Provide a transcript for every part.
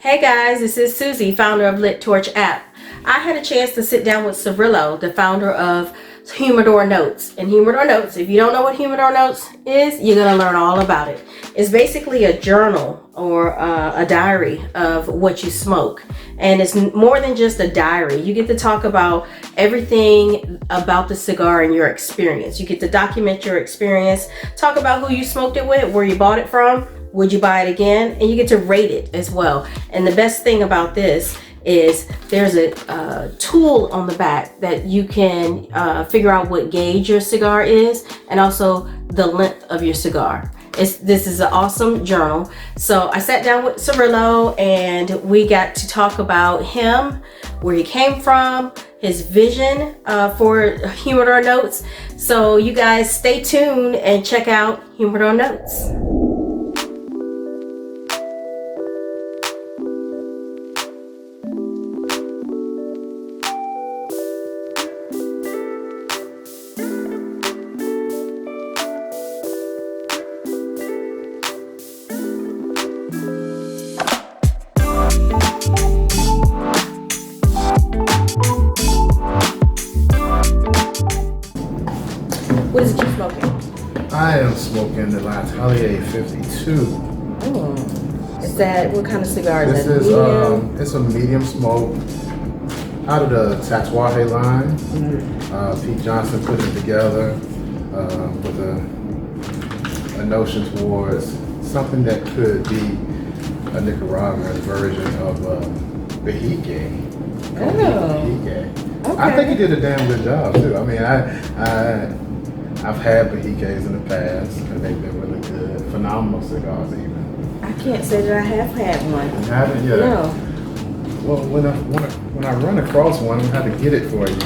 Hey guys, this is Susie, founder of Lit Torch app. I had a chance to sit down with Cirilo, the founder of Humidor Notes. And Humidor Notes, if you don't know what Humidor Notes is, you're going to learn all about it. It's basically a journal or a diary of what you smoke. And it's more than just a diary. You get to talk about everything about the cigar and your experience. You get to document your experience, talk about who you smoked it with, where you bought it from, would you buy it again, and you get to rate it as well. And the best thing about this is there's a tool on the back that you can figure out what gauge your cigar is and also the length of your cigar. This is an awesome journal. So I sat down with Cirilo and we got to talk about him, where he came from, his vision for Humidor Notes. So you guys stay tuned and check out Humidor Notes. What is it you smoking? I am smoking the Latelier 52. Is that, what kind of cigar is that? This is it's a medium smoke out of the Tatuaje line. Pete Johnson put it together with a notion towards something that could be a Nicaraguan version of Bahique. Okay. I think he did a damn good job too. I mean, I've had Bahiques in the past, and they've been really good, phenomenal cigars even. I can't say that I have had one. You haven't yet? No. Well, when I run across one, I'm gonna have to get it for you.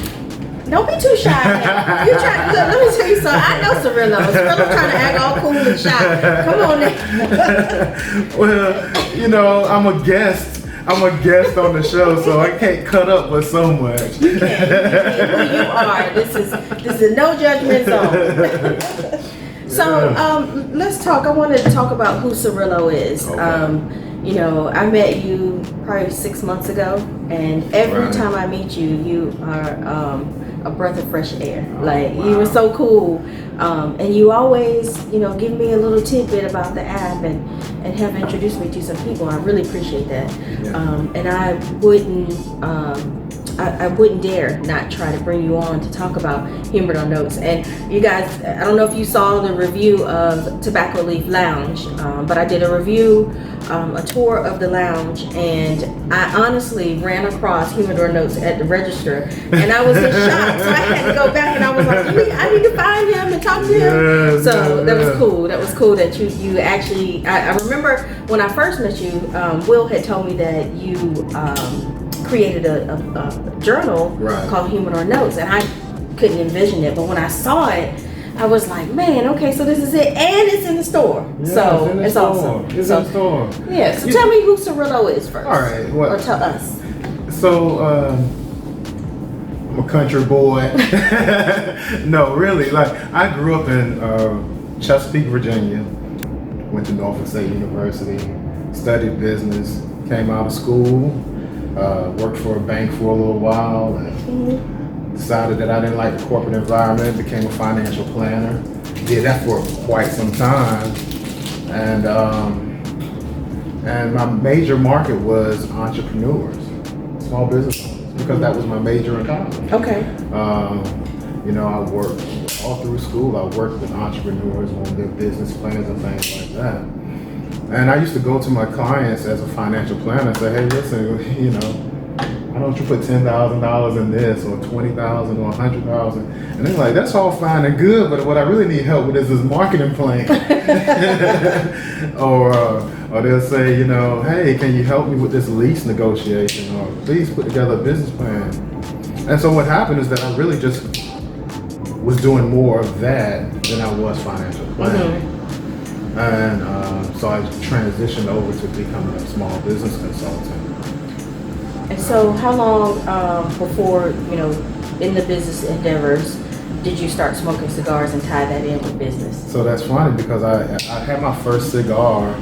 Don't be too shy now. You try. Look, let me tell you something. I know Cirilo. Cirilo's trying to act all cool and shy. Come on now. Well, you know, I'm a guest on the show, so I can't cut up with so much. You can't. Who you are. This is a no judgment zone. So let's talk. I wanted to talk about who Cirilo is. Okay. You know, I met you probably 6 months ago, and every time I meet you, you are a breath of fresh air. Like, you were so cool, and you always, you know, give me a little tidbit about the app and have introduced me to some people. I really appreciate that. Yeah. And I wouldn't dare not try to bring you on to talk about Humidor Notes. And you guys, I don't know if you saw the review of Tobacco Leaf Lounge, but I did a review, a tour of the lounge, and I honestly ran across Humidor Notes at the register, and I was in shock. So I had to go back, and I was like, I need to find him and talk to him. So that was cool. That was cool that you actually. I remember when I first met you, Will had told me that you created a journal called Humidor Notes, and I couldn't envision it, but when I saw it, I was like, man, okay, so this is it, and it's in the store. Yeah, so it's awesome. It's in the store. Yeah, so tell me who Cirilo is first. All right, well, or tell us. So I'm a country boy. No, really, like, I grew up in Chesapeake, Virginia. Went to Norfolk State University, studied business, came out of school, worked for a bank for a little while, and decided that I didn't like the corporate environment, became a financial planner. Did that for quite some time. And my major market was entrepreneurs, small business owners, because that was my major in college. Okay. You know, I worked all through school. I worked with entrepreneurs on their business plans and things like that. And I used to go to my clients as a financial planner and say, hey, listen, you know, why don't you put $10,000 in this, or $20,000 or $100,000? And they're like, that's all fine and good, but what I really need help with is this marketing plan. Or they'll say, you know, hey, can you help me with this lease negotiation? Or please put together a business plan. And so what happened is that I really just was doing more of that than I was financial planning. And so I transitioned over to becoming a small business consultant. And so how long before, you know, in the business endeavors, did you start smoking cigars and tie that in with business? So that's funny because I had my first cigar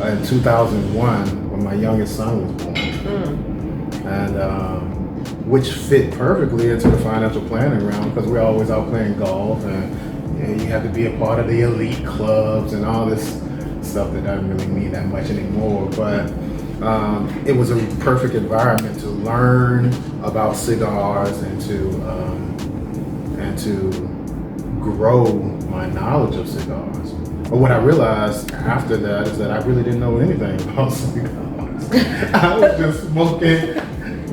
in 2001 when when my youngest son was born. And which fit perfectly into the financial planning realm because we're always out playing golf and you have to be a part of the elite clubs and all this stuff that doesn't really mean that much anymore. But it was a perfect environment to learn about cigars and to grow my knowledge of cigars. But what I realized after that is that I really didn't know anything about cigars. I was just smoking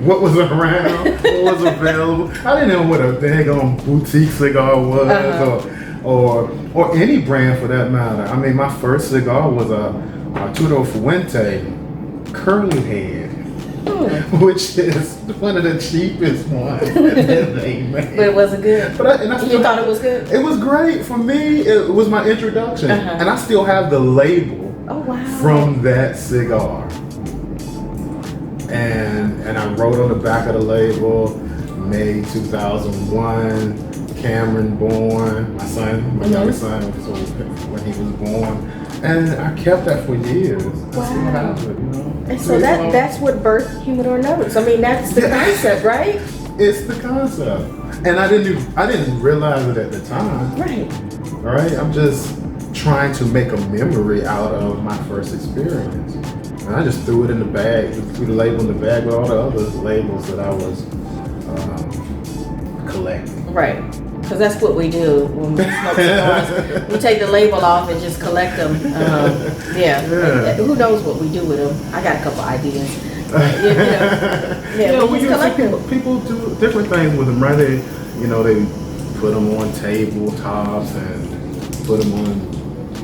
what was around, what was available. I didn't know what a daggone boutique cigar was or any brand for that matter. I mean, my first cigar was a Arturo Fuente curly head, which is one of the cheapest ones that they made. But it wasn't good. But you thought it was good? It was great for me. It was my introduction, and I still have the label from that cigar. And I wrote on the back of the label, May 2001, Cameron born, my son, my youngest son, when he was born. And I kept that for years. I still have it, you know. And so that's what birthed Humidor Notes. I mean, that's the concept, right? It's the concept. And I didn't realize it at the time. Right. All right? I'm just trying to make a memory out of my first experience. And I just threw it in the bag, threw the label in the bag with all the other labels that I was collecting. Right. Because that's what we do when we smoke cigars. We take the label off and just collect them. Who knows what we do with them? I got a couple ideas. We just collect them. People do different things with them, right? They put them on tabletops and put them on.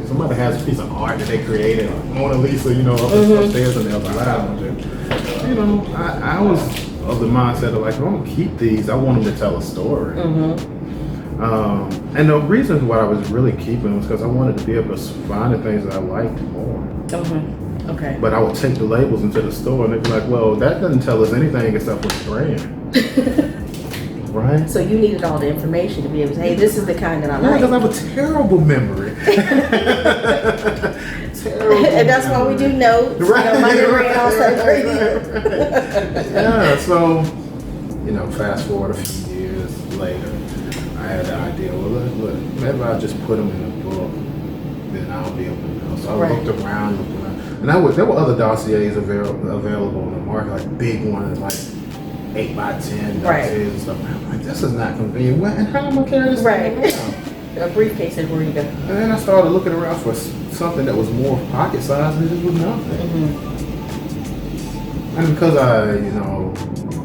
Somebody has a piece of art that they created, Mona Lisa, upstairs in the other lounge. And, I was of the mindset of like, I don't keep these. I want them to tell a story. And the reason why I was really keeping them was because I wanted to be able to find the things that I liked more. Okay. But I would take the labels into the store and they'd be like, well, that doesn't tell us anything except for the brand. Right? So you needed all the information to be able to say, hey, this is the kind that I like. Because I have a terrible memory. And that's why we do notes. Right. My memory and all that. Yeah, so, fast forward a few years later, I had the idea, well, maybe I'll just put them in a book, then I'll be able to know. So I looked around, and there were other dossiers available on the market, like big ones, like 8x10 dossiers and stuff. I'm like, this is not convenient. And how am I going to carry this thing around? A briefcase is where you go. And then I started looking around for something that was more pocket size, and it was nothing. And because I,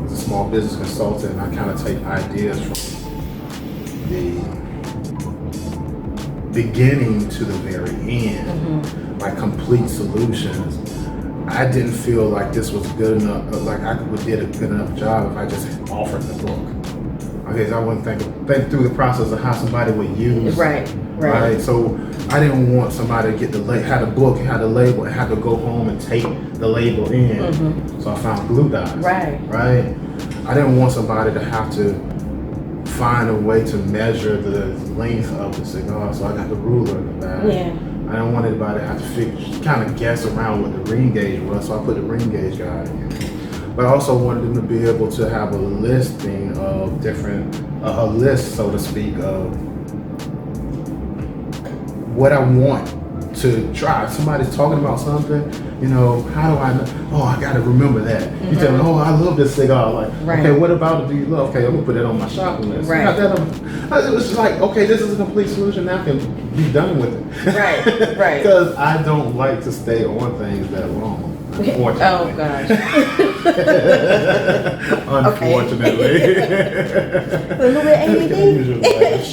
was a small business consultant, I kind of take ideas from the beginning to the very end, like complete solutions. I didn't feel like this was good enough, like I did a good enough job if I just offered the book. Okay, so I wouldn't think through the process of how somebody would use it. Right. So I didn't want somebody to get had a book, had a label, and had to go home and take the label in. So I found glue dots. Right. I didn't want somebody to have to find a way to measure the length of the cigar, so I got the ruler in the back. I didn't want anybody to have to kind of guess around what the ring gauge was, so I put the ring gauge guide in. But I also wanted them to be able to have a listing of a list, so to speak, of what I want to try. If somebody's talking about something, how do I know? Oh, I got to remember that. You tell me, oh, I love this cigar. Like, okay, what about it do you love? Okay, I'm going to put that on my shopping list. It was like, okay, this is a complete solution. Now I can be done with it. Right. Because I don't like to stay on things that long. Unfortunately. Oh gosh. Unfortunately. A little bit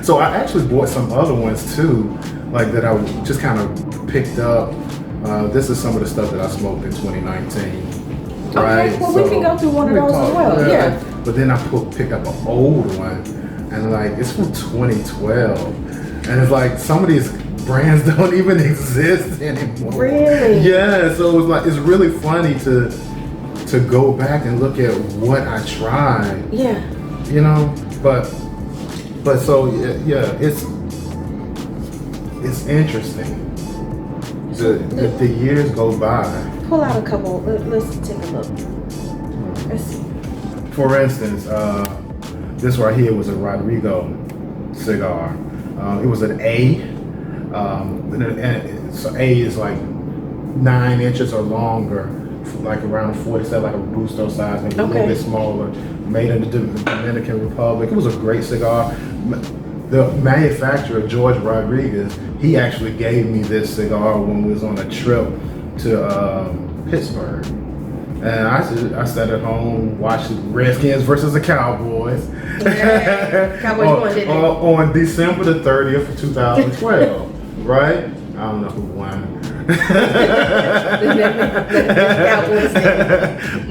So I actually bought some other ones too, like that I just kind of picked up. This is some of the stuff that I smoked in 2019. Right? Well, we can go through one of those as well. Yeah. But then I picked up an old one, and like it's from 2012, and it's like some of these brands don't even exist anymore. Really? Yeah. So it's really funny to go back and look at what I tried. Yeah. But so yeah, it's interesting. the years go by. Pull out a couple. Let's take a look. Let's see. For instance, this right here was a Rodrigo cigar. It was an A. So A is like 9 inches or longer, like around 47, like a Robusto size, maybe a little bit smaller. Made in the Dominican Republic. It was a great cigar. The manufacturer, George Rodriguez, he actually gave me this cigar when we was on a trip to Pittsburgh. And I sat at home, watched the Redskins versus the Cowboys. Yeah. Cowboys won, didn't they? On December the 30th of 2012, right? I don't know who won.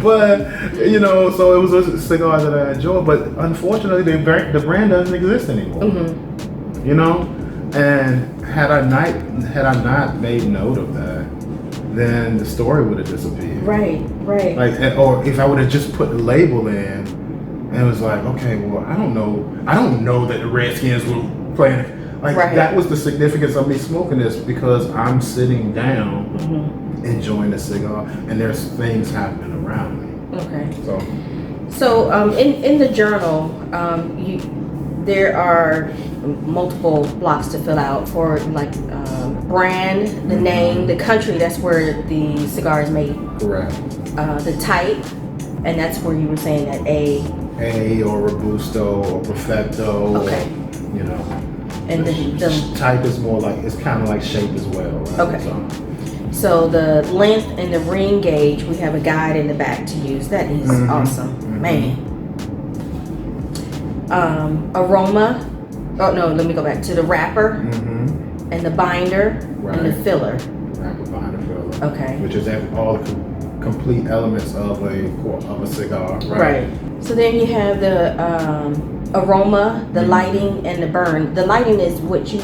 But, you know, so it was a cigar that I enjoyed, but unfortunately the brand doesn't exist anymore. You know? And had I not made note of that, then the story would have disappeared. Right. Like, or if I would have just put the label in, and it was like, okay, well, I don't know that the Redskins were playing. Like, that was the significance of me smoking this, because I'm sitting down, enjoying the cigar, and there's things happening around me. Okay. So in the journal, there are multiple blocks to fill out for like brand, the name, the country, that's where the cigar is made. Correct. The type, and that's where you were saying that A or Robusto or Perfecto. Okay. Or, you know. And the type is more like, it's kind of like shape as well, right? Okay. So the length and the ring gauge, we have a guide in the back to use. That is awesome, man. Aroma. Oh no, let me go back to the wrapper and the binder and the filler. Wrapper, binder, filler. Okay. Which is all the complete elements of a cigar, right? Right. So then you have the aroma, the lighting, and the burn. The lighting is what you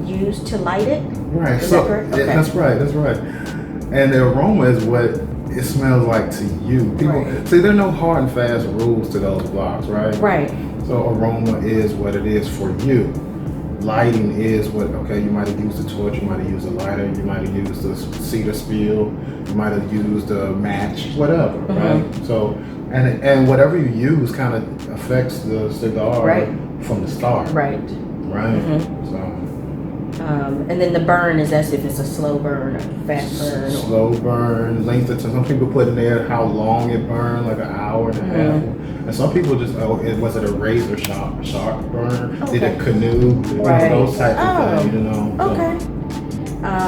use to light it? Right. Is that correct? Okay. That's right. And the aroma is what it smells like to you. People see, there are no hard and fast rules to those blocks, right? Right. So aroma is what it is for you. Lighting is what, okay, you might have used a torch, you might have used a lighter, you might have used a cedar spill, you might have used a match, whatever, right? So, and whatever you use kind of affects the cigar from the start. Right. So. And then the burn is as if it's a slow burn, a fast burn. Slow burn, length of time. Some people put in there how long it burned, like an hour and a half. And some people just, was it a razor sharp burn? Did it canoe? Those types of things, you know. Okay.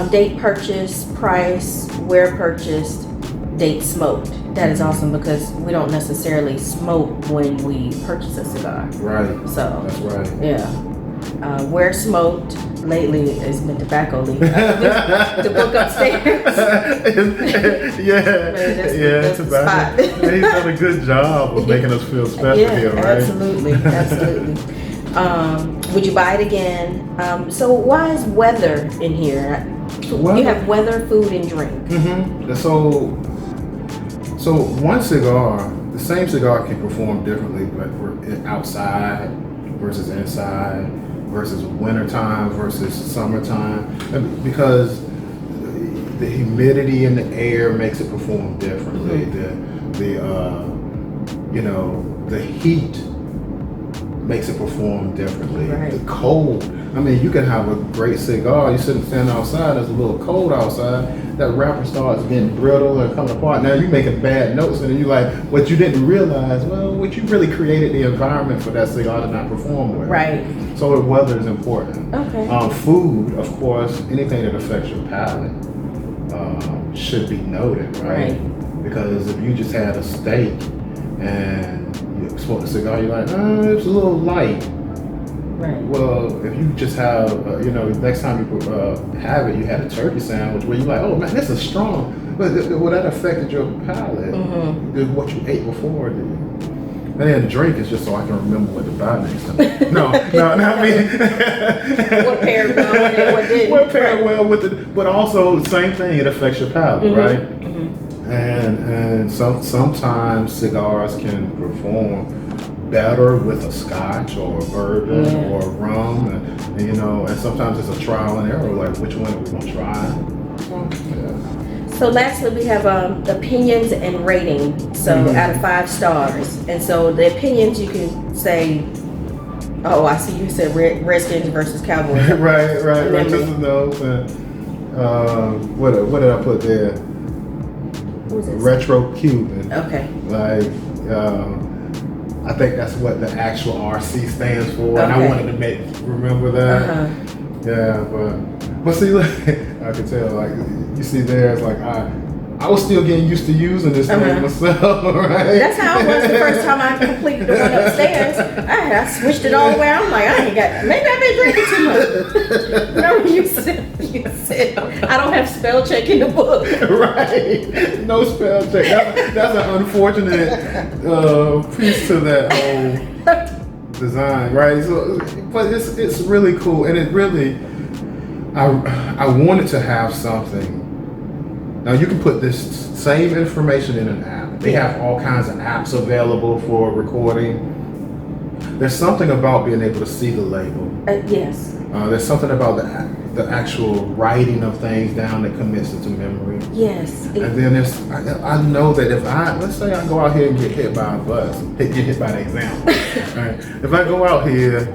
Date purchased, price, where purchased, date smoked. That is awesome because we don't necessarily smoke when we purchase a cigar. Right. So. That's right. Yeah. Where smoked. Lately, it's been tobacco leaf. The book upstairs. yeah, tobacco. He's done a good job of making us feel special here, right? Absolutely. Would you buy it again? So why is weather in here? You have weather, food, and drink. So one cigar, the same cigar can perform differently, but outside versus inside, versus wintertime versus summertime, because the humidity in the air makes it perform differently. The heat makes it perform differently. The cold, I mean, you can have a great cigar, you stand outside, there's a little cold outside, that wrapper starts getting brittle and coming apart. Now you're making bad notes, and then you're like, what you didn't realize, what you really created the environment for that cigar to not perform well. Right. So the weather is important. Okay. Food, of course, anything that affects your palate should be noted, right? Because if you just had a steak and you smoke a cigar, you're like, it's a little light. Right. Well, if you just have, next time you have it, you had a turkey sandwich where you're like, oh man, this is strong. But that affected your palate, what you ate before. And then the drink is just so I can remember what to buy next time. No, I mean. What paired well and what didn't. What paired well with it, but also the same thing, it affects your palate, right? And sometimes cigars can perform better with a scotch or a bourbon or a rum, and sometimes it's a trial and error, like which one are we gonna try? So lastly, we have opinions and rating. So out of 5 stars. And so the opinions, you can say, oh, I see you said Redskins versus Cowboys. right. Just a note. What did I put there? What was it? Retro Cuban. Okay. Like, I think that's what the actual RC stands for, and I wanted to remember that. Yeah, but see, look, I could tell, like, you see there, it's like I was still getting used to using this thing myself, right? That's how it was the first time I completed the one upstairs. I switched it all the way. I'm like, maybe I've been drinking too much. Remember you said I don't have spell check in the book. Right. No spell check. That's an unfortunate piece to that whole design, right? So, but it's really cool, and it really, I wanted to have something. Now you can put this same information in an app. They have all kinds of apps available for recording. There's something about being able to see the label. Yes. There's something about the actual writing of things down that commits it to memory. Yes. And then I know that if let's say I go out here and get hit by a bus, get hit by the example. Right? If I go out here,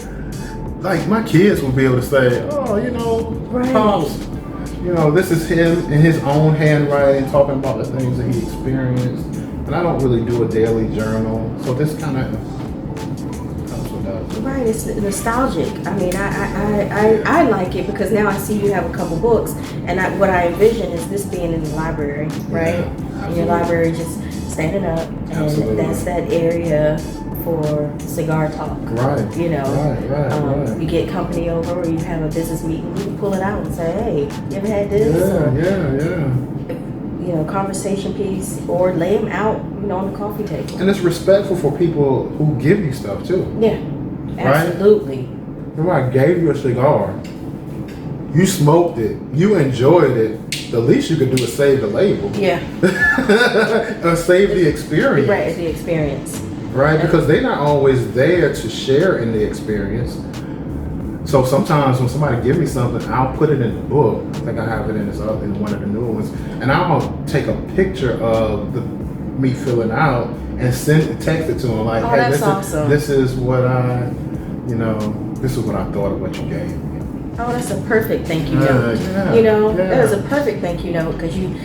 like my kids will be able to say, oh, Pops, this is him in his own handwriting talking about the things that he experienced. And I don't really do a daily journal, so this kind of helps with that. Right, it's nostalgic. I mean, I like it because now I see you have a couple books, and what I envision is this being in the library, right? Yeah, in your library, just standing up, and that's that area for cigar talk. Right. Right. You get company over, or you have a business meeting, you can pull it out and say, hey, you ever had this? Yeah. Conversation piece, or lay them out, on the coffee table. And it's respectful for people who give you stuff too. Yeah, absolutely. Right? I gave you a cigar. You smoked it. You enjoyed it. The least you could do is save the label. Yeah. Or save the experience. Right, the experience. Right, because they're not always there to share in the experience. So sometimes when somebody gives me something, I'll put it in the book. I think I have it in one of the new ones, and I'll take a picture of me filling out and text it to them like, hey, awesome. This is what I thought of what you gave me. Oh, that's a perfect thank you note. That is a perfect thank you note because you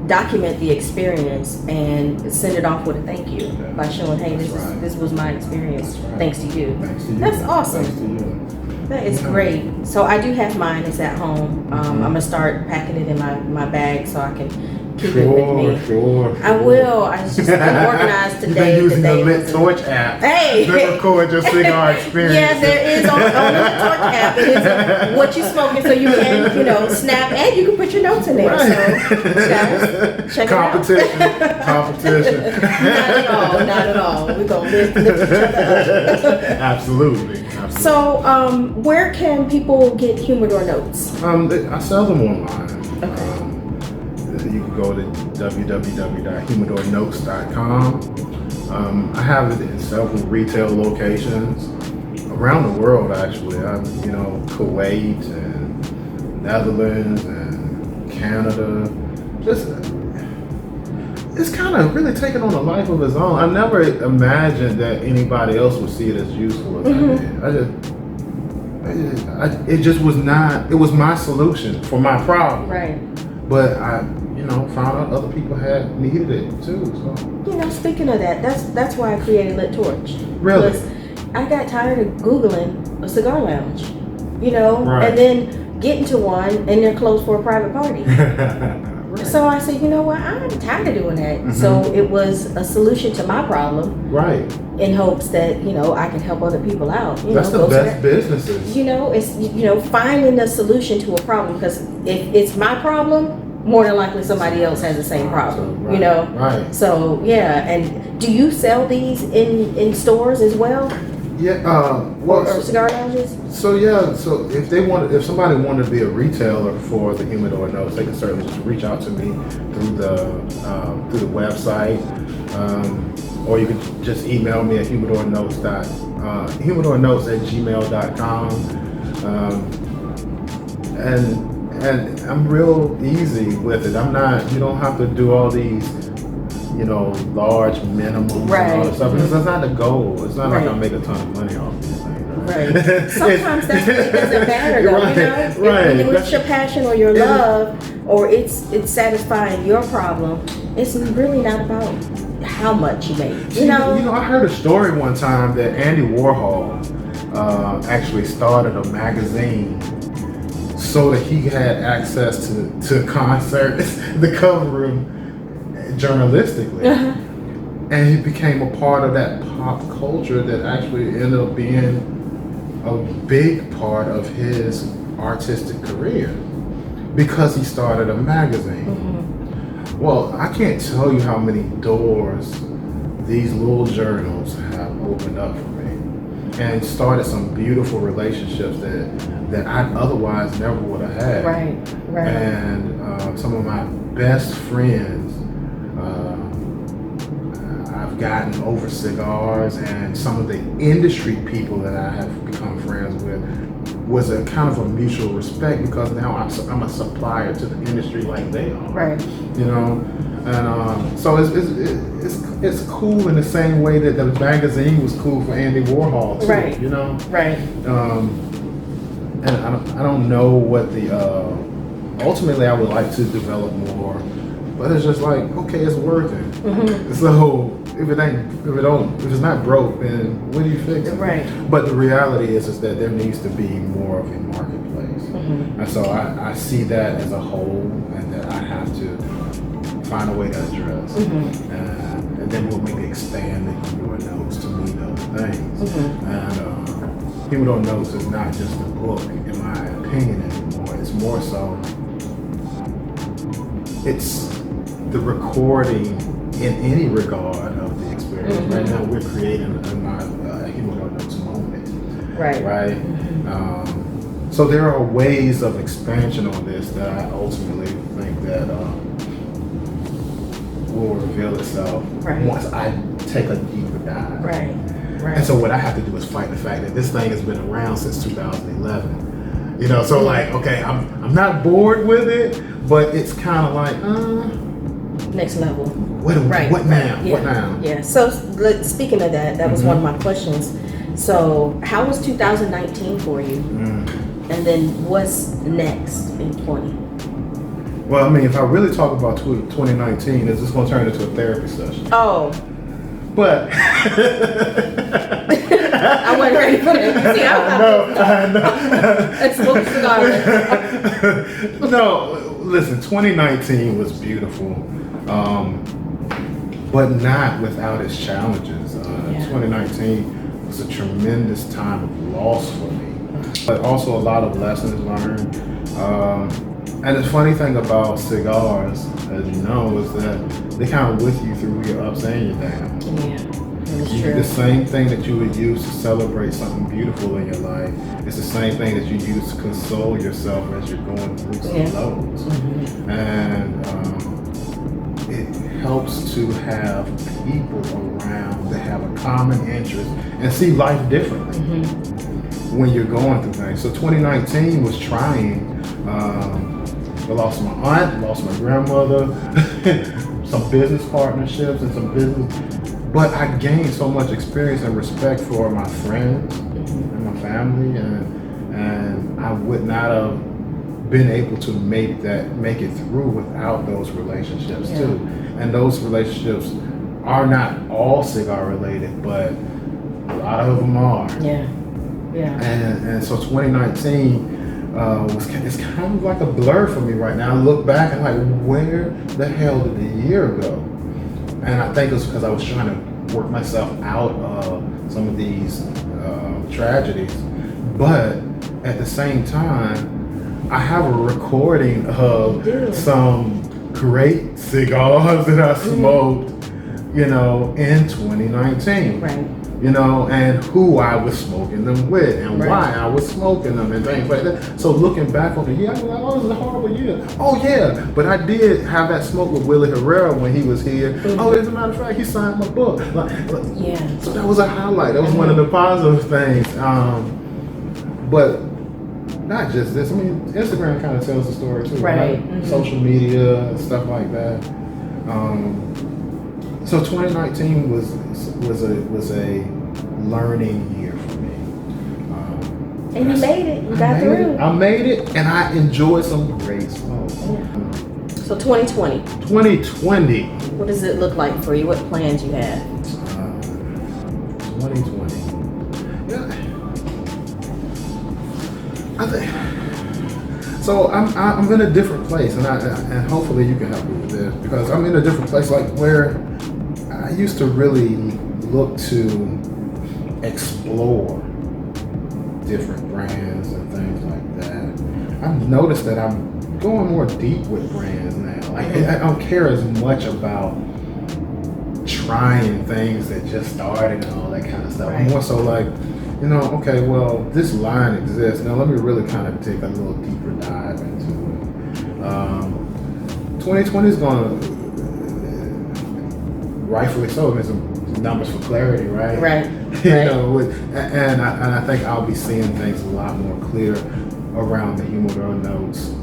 document the experience and send it off with a thank you by showing, hey, this was my experience. Thanks to you. That's awesome. Thanks to you. That is great. So I do have mine. It's at home. I'm gonna start packing it in my bag so I can keep it with me. Sure. I will. I just been organized today. You've been using the Lit Torch app to record your cigar experience. Yeah, there is on the Torch app. It is what you smoking, so you can snap and you can put your notes in there. Right. So guys, check Competition. Not at all. We're gonna lift each other up. Absolutely. So, where can people get Humidor Notes? I sell them online. Okay. You can go to www.humidornotes.com. I have it in several retail locations around the world, actually. Kuwait and Netherlands and Canada. It's kind of really taken on a life of its own. I never imagined that anybody else would see it as useful as I did. It just was not. It was my solution for my problem. Right. But I found out other people needed it too. So speaking of that, that's why I created Lit Torch. Really? Because I got tired of Googling a cigar lounge, Right. and then getting to one and they're closed for a private party. Right. So I said, you know what? I'm tired of doing that. So it was a solution to my problem. Right. In hopes that I can help other people out. That's the best businesses. It's finding a solution to a problem, because if it's my problem, more than likely somebody else has the same problem. Right. Right. So yeah, and do you sell these in stores as well? Yeah. Or cigar lounges? So if somebody wanted to be a retailer for the Humidor Notes, they can certainly just reach out to me through the website, or you can just email me at humidornotes@gmail.com, and and I'm real easy with it. I'm not. You don't have to do all these, large minimums Right. and all that stuff. Because that's not the goal. It's not like Right. I make a ton of money off these things. Right. Sometimes that doesn't matter though, Right, you know? right. If it's your passion or your love, or it's satisfying your problem, it's really not about how much you make. You know? I heard a story one time that Andy Warhol actually started a magazine so that he had access to concerts, the cover room, journalistically. Uh-huh. And he became a part of that pop culture that actually ended up being a big part of his artistic career because he started a magazine. Mm-hmm. Well, I can't tell you how many doors these little journals have opened up for me and started some beautiful relationships that I otherwise never would have had. Right, right. And some of my best friends I've gotten over cigars, and some of the industry people that I have become friends with was a kind of a mutual respect because now I'm a supplier to the industry like they are. Right. And so it's cool in the same way that the magazine was cool for Andy Warhol too. Right. Right. And I don't know what the ultimately I would like to develop more, but it's just like, okay, it's working. Mm-hmm. So if it's not broke, then what do you fix it? Right. But the reality is that there needs to be more of a marketplace. Mm-hmm. And so I see that as a whole, and that I have to find a way to address. Mm-hmm. And then we'll maybe expand the Humidor Notes to mean other things. Mm-hmm. And Humidor Notes is not just a book, in my opinion, anymore. It's more so, it's the recording in any regard of the experience. Mm-hmm. Right now we're creating a Humidor Notes moment. Right. Right? Mm-hmm. So there are ways of expansion on this that I ultimately think that will reveal itself once I take a deeper dive. Right. Right. And so what I have to do is fight the fact that this thing has been around since 2011. So like, okay, I'm not bored with it, but it's kind of like, next level. What now? Yeah. What now? Yeah. So speaking of that was one of my questions. So how was 2019 for you? And then what's next in 20? Well, I mean, if I really talk about 2019, it's just going to turn into a therapy session. Oh. But I wasn't ready for that. See, I know. Let's smoke a cigar. No, listen, 2019 was beautiful, but not without its challenges. 2019 was a tremendous time of loss for me, but also a lot of lessons learned. And the funny thing about cigars, as you know, is that they kind of with you through your ups and your downs. Yeah, that's true. The same thing that you would use to celebrate something beautiful in your life, it's the same thing that you use to console yourself as you're going through some lows. Mm-hmm. And it helps to have people around that have a common interest and see life differently when you're going through things. So 2019 was trying. I lost my aunt, lost my grandmother, some business partnerships and some business, but I gained so much experience and respect for my friends and my family, and I would not have been able to make it through without those relationships too. And those relationships are not all cigar related, but a lot of them are. Yeah. And so 2019 it's kind of like a blur for me right now. I look back and like, where the hell did the year go? And I think it's because I was trying to work myself out of some of these tragedies. But at the same time, I have a recording of some great cigars that I smoked, in 2019. Right. And who I was smoking them with and why I was smoking them and things like that. So looking back on the year, I was like, oh, this is a horrible year. Oh yeah, but I did have that smoke with Willie Herrera when he was here. Oh, as a matter of fact, he signed my book. So that was a highlight. That was one of the positive things. But not just this. I mean, Instagram kind of tells the story too, Right. right? Social media and stuff like that. So 2019 was a learning year for me. And you made it. You got through. I made it, and I enjoyed some great smoke. Yeah. So 2020. 2020. What does it look like for you? What plans you have? 2020. Yeah. I think so. I'm in a different place, and hopefully you can help me with this, because I'm in a different place, like where I used to really look to explore different brands and things like that. I've noticed that I'm going more deep with brands now. Like I don't care as much about trying things that just started and all that kind of stuff. I'm more so like, you know, okay, well, this line exists. Now let me really kind of take a little deeper dive into it. 2020 is going to, rightfully so, I mean, some numbers for clarity, right? Right. You know, and I think I'll be seeing things a lot more clear around the Humidor Notes,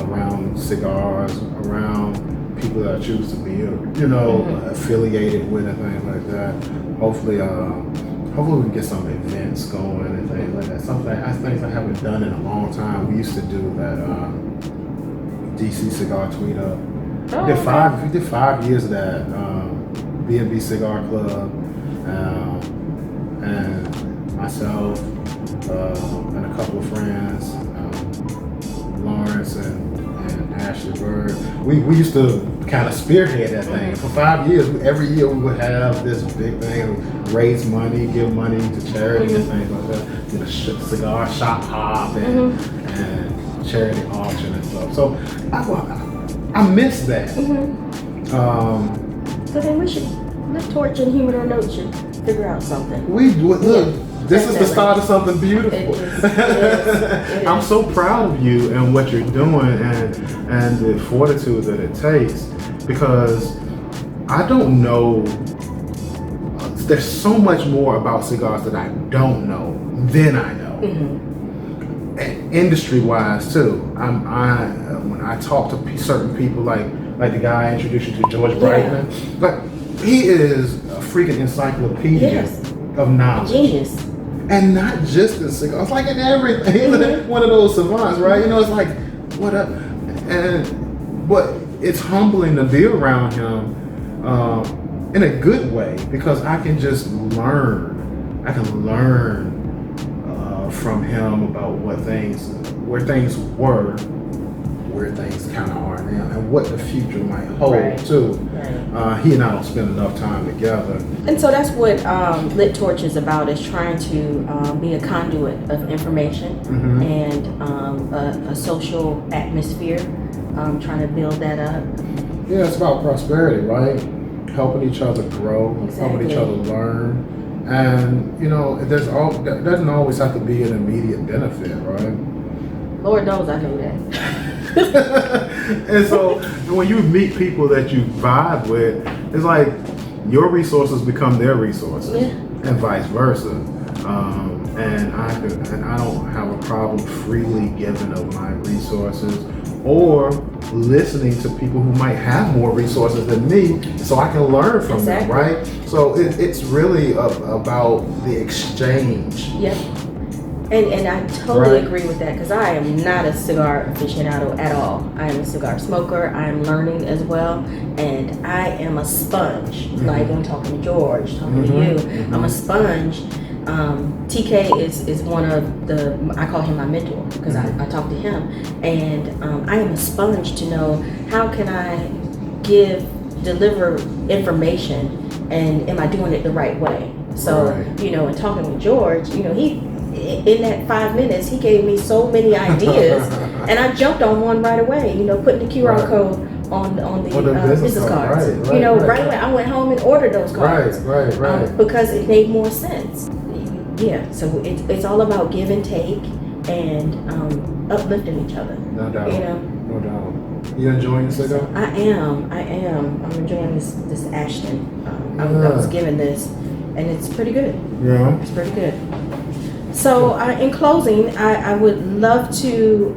around cigars, around people that I choose to be, you know, affiliated with and things like that. Hopefully we can get some events going and things like that. Things I haven't done in a long time. We used to do that DC Cigar Tweet Up. We did 5 years of that. B&B Cigar Club, and myself, and a couple of friends, Lawrence and Ashley Bird. We used to kind of spearhead that thing. For 5 years, every year we would have this big thing, raise money, give money to charity and things like that. Did a cigar shop hop and charity auction and stuff. So I miss that. So then we should, Lit Torch and Humidor Notes should figure out something. Look, this is the start of something beautiful. It is. I'm so proud of you and what you're doing and the fortitude that it takes, because I don't know, there's so much more about cigars that I don't know than I know. Industry-wise too. When I talk to certain people, like the guy I introduced you to, George Brightman, like he is a freaking encyclopedia of knowledge. Genius. And not just in cigars, like in everything. He's one of those savants, right? You know, it's like, what up? But it's humbling to be around him in a good way, because I can just learn. I can learn from him about where things were, where things kind of are now, and what the future might hold too. He and I don't spend enough time together. And so that's what Lit Torch is about, is trying to be a conduit of information and a social atmosphere, trying to build that up. Yeah, it's about prosperity, right? Helping each other grow, helping each other learn. And, you know, there doesn't always have to be an immediate benefit, right? Lord knows I know that. And so when you meet people that you vibe with, it's like your resources become their resources, and vice versa. And I don't have a problem freely giving of my resources, or listening to people who might have more resources than me, so I can learn from them, right? So it's really about the exchange. And I totally agree with that, because I am not a cigar aficionado at all. I am a cigar smoker. I am learning as well, and I am a sponge. Like I'm talking to George, talking to you, I'm a sponge. TK is one of the, I call him my mentor, because I talk to him, and I am a sponge to know how can I deliver information, and am I doing it the right way? So, you know, and talking with George, you know, in that 5 minutes, he gave me so many ideas, and I jumped on one right away. You know, putting the QR code on the business cards. Right away. I went home and ordered those cards. Because it made more sense. Yeah, so it's all about give and take and uplifting each other. No doubt. You know? No doubt. You enjoying the cigar? I am. I'm enjoying this Ashton. I was given this, and it's pretty good. Yeah. It's pretty good. So in closing, I would love to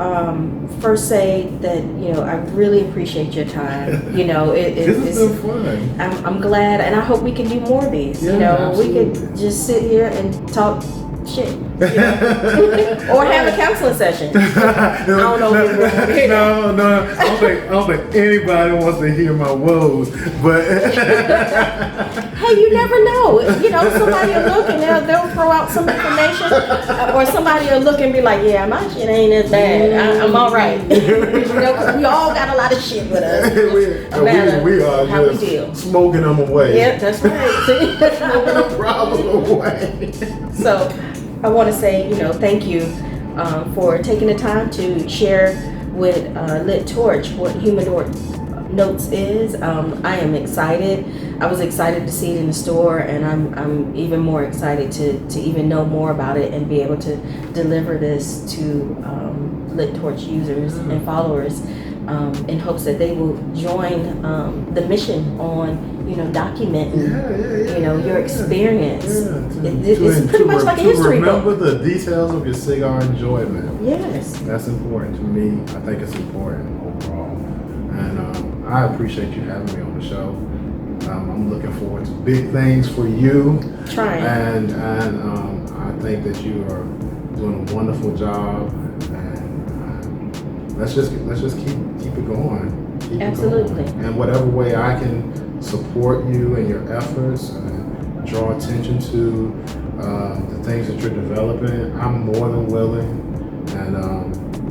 first say that, you know, I really appreciate your time. You know, This has been fun. I'm glad, and I hope we can do more of these. Yeah, You know, absolutely. we could just sit here and talk shit, you know? Or have a counseling session. I don't know if you want to hear that. No. I don't think anybody wants to hear my woes, but Hey, you never know. You know, somebody will look and they'll throw out some information, or somebody will look and be like, "Yeah, my shit ain't as bad. I'm all right." You know, 'cause we all got a lot of shit with us. we are how we just deal. smoking them away. Yep, that's right. See? Smoking the problem away. So, I want to say, you know, thank you for taking the time to share with Lit Torch what Humidor Notes is. I am excited. I was excited to see it in the store, and I'm even more excited to even know more about it and be able to deliver this to Lit Torch users and followers in hopes that they will join the mission on, you know, documenting, you know, your experience. It's pretty much like a history book. Remember the details of your cigar enjoyment. Yes. That's important to me. I think it's important overall. And I appreciate you having me on the show. I'm looking forward to big things for you. Trying. And I think that you are doing a wonderful job. And let's just keep it going. Keep Absolutely. It going. And whatever way I can support you and your efforts and draw attention to the things that you're developing, I'm more than willing. And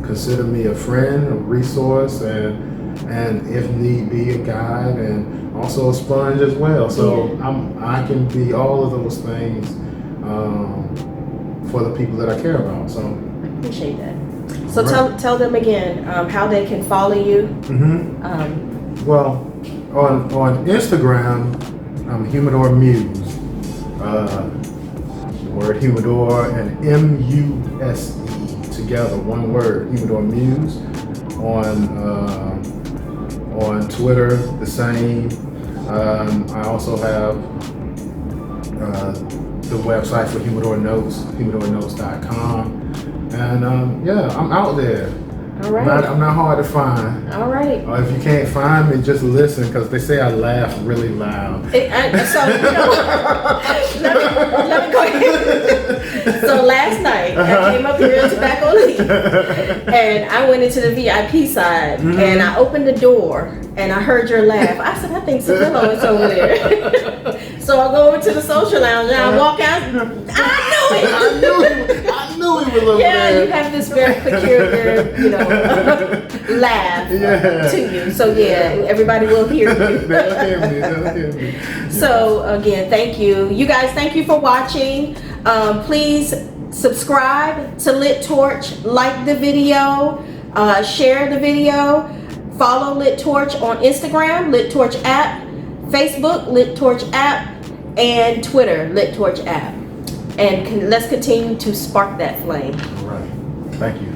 consider me a friend, a resource, and if need be, a guide, and also a sponge as well. So I can be all of those things for the people that I care about. So I appreciate that. So tell them again how they can follow you. Well, on Instagram, I'm Humidor Muse. The word Humidor and MUSE together, one word, Humidor Muse. On Twitter, the same. I also have the website for Humidor Notes, humidornotes.com. And I'm out there. All right. I'm not hard to find. All right. If you can't find me, just listen, because they say I laugh really loud. So, you know, let me go ahead. So last night, I came up here in Tobacco Leaf, and I went into the VIP side, and I opened the door, and I heard your laugh. I said, I think Cirilo is over there. So I go over to the social lounge, and I walk out. I knew it. I knew he was over there. Yeah, you have this very peculiar, you know, laugh to you. So yeah, everybody will hear you. They'll hear me. So again, thank you. You guys, thank you for watching. Please subscribe to Lit Torch, like the video, share the video, follow Lit Torch on Instagram, Lit Torch app, Facebook, Lit Torch app, and Twitter, Lit Torch app. And let's continue to spark that flame. All right. Thank you.